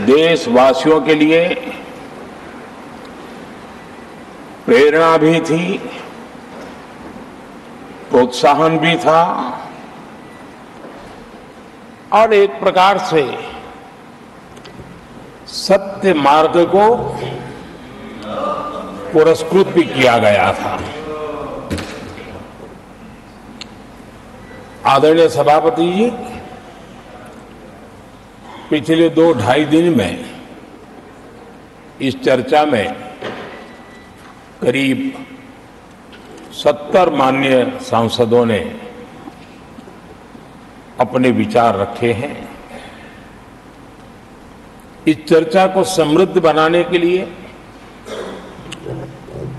देशवासियों के लिए प्रेरणा भी थी, प्रोत्साहन भी था और एक प्रकार से सत्य मार्ग को पुरस्कृत भी किया गया था। आदरणीय सभापति जी, पिछले 2-2.5 दिन में इस चर्चा में करीब 70 माननीय सांसदों ने अपने विचार रखे हैं। इस चर्चा को समृद्ध बनाने के लिए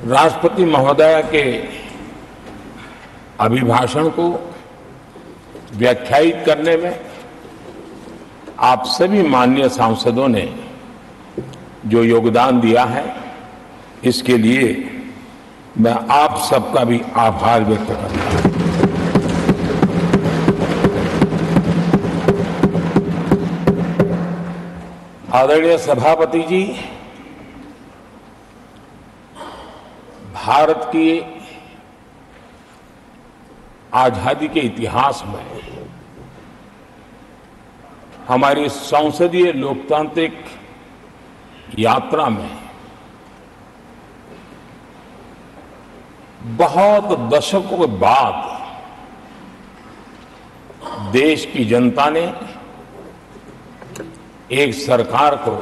राष्ट्रपति महोदया के अभिभाषण को व्याख्यायित करने में आप सभी माननीय सांसदों ने जो योगदान दिया है, इसके लिए मैं आप सबका भी आभार व्यक्त करता हूं। आदरणीय सभापति जी, भारत की आजादी के इतिहास में हमारी संसदीय लोकतांत्रिक यात्रा में बहुत दशकों के बाद देश की जनता ने एक सरकार को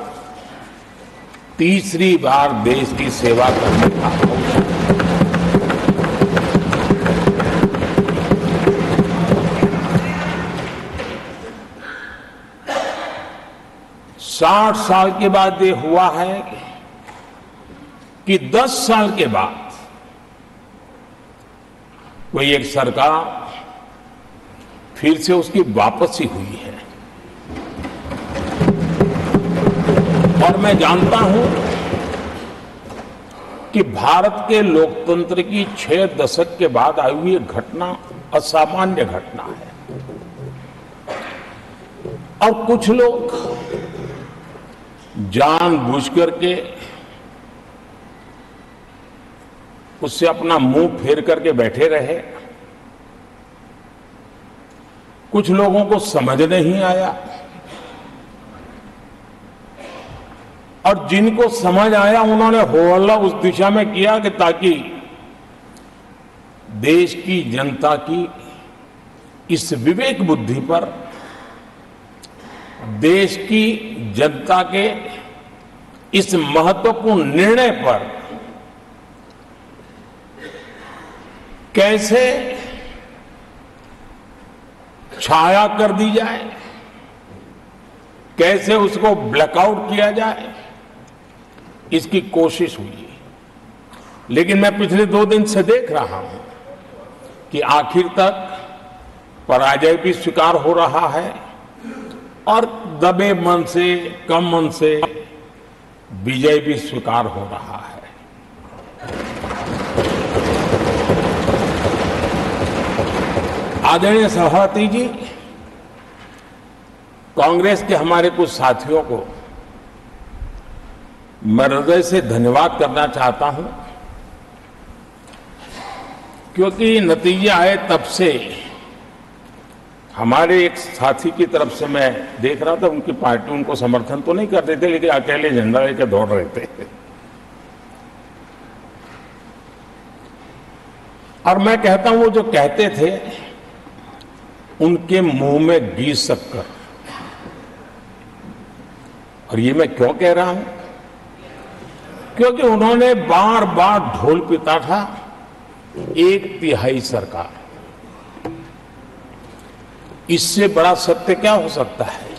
तीसरी बार देश की सेवा करने का अवसर 60 साल के बाद ये हुआ है कि 10 साल के बाद कोई एक सरकार फिर से उसकी वापसी हुई है। और मैं जानता हूं कि भारत के लोकतंत्र की 6 दशक के बाद आई हुई घटना असामान्य घटना है। और कुछ लोग जानबूझ करके उससे अपना मुंह फेर करके बैठे रहे। कुछ लोगों को समझ नहीं आया और जिनको समझ आया उन्होंने हो हल्ला उस दिशा में किया कि ताकि देश की जनता की इस विवेक बुद्धि पर, देश की जनता के इस महत्वपूर्ण निर्णय पर कैसे छाया कर दी जाए, कैसे उसको ब्लैकआउट किया जाए, इसकी कोशिश हुई। लेकिन मैं पिछले 2 दिन से देख रहा हूं कि आखिर तक पराजय भी स्वीकार हो रहा है और दबे मन से, कम मन से विजय भी स्वीकार हो रहा है। आदरणीय सभापति जी, कांग्रेस के हमारे कुछ साथियों को मैं हृदय से धन्यवाद करना चाहता हूं, क्योंकि नतीजे आए तब से हमारे एक साथी की तरफ से मैं देख रहा था, उनकी पार्टी उनको समर्थन तो नहीं कर रहे थे, लेकिन अकेले झंडा लेकर दौड़ रहे थे। और मैं कहता हूं, वो जो कहते थे उनके मुंह में घी शक्कर। और ये मैं क्यों कह रहा हूं? क्योंकि उन्होंने बार बार ढोल पीटा था 1/3 सरकार। इससे बड़ा सत्य क्या हो सकता है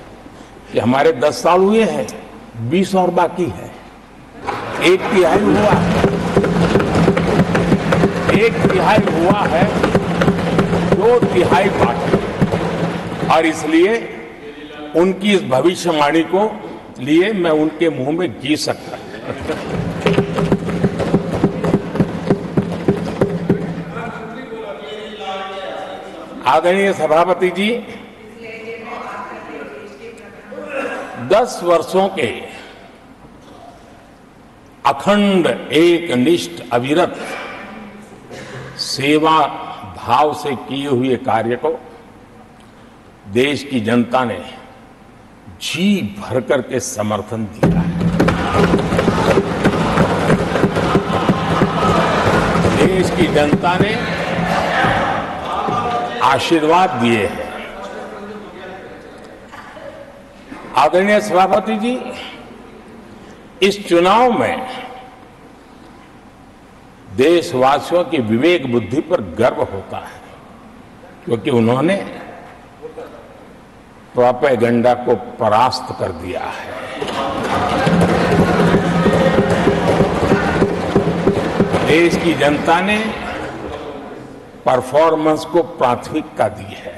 कि हमारे 10 साल हुए हैं, 20 और बाकी है। 1/3 हुआ है, 1/3 हुआ है, 2/3 बाकी। और इसलिए उनकी इस भविष्यवाणी को लिए मैं उनके मुंह में घी सकता। आदरणीय सभापति जी, 10 वर्षों के अखंड एकनिष्ठ अविरत सेवा भाव से किए हुए कार्य को देश की जनता ने जी भर करके समर्थन दिया है। देश की जनता ने आशीर्वाद दिए हैं। आदरणीय सभापति जी, इस चुनाव में देशवासियों की विवेक बुद्धि पर गर्व होता है, क्योंकि उन्होंने प्रोपेगेंडा को परास्त कर दिया है। देश की जनता ने परफॉर्मेंस को प्राथमिकता दी है।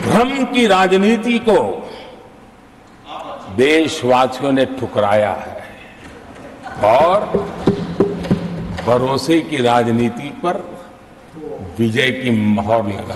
भ्रम की राजनीति को देशवासियों ने ठुकराया है और भरोसे की राजनीति पर विजय की मोहर लगा।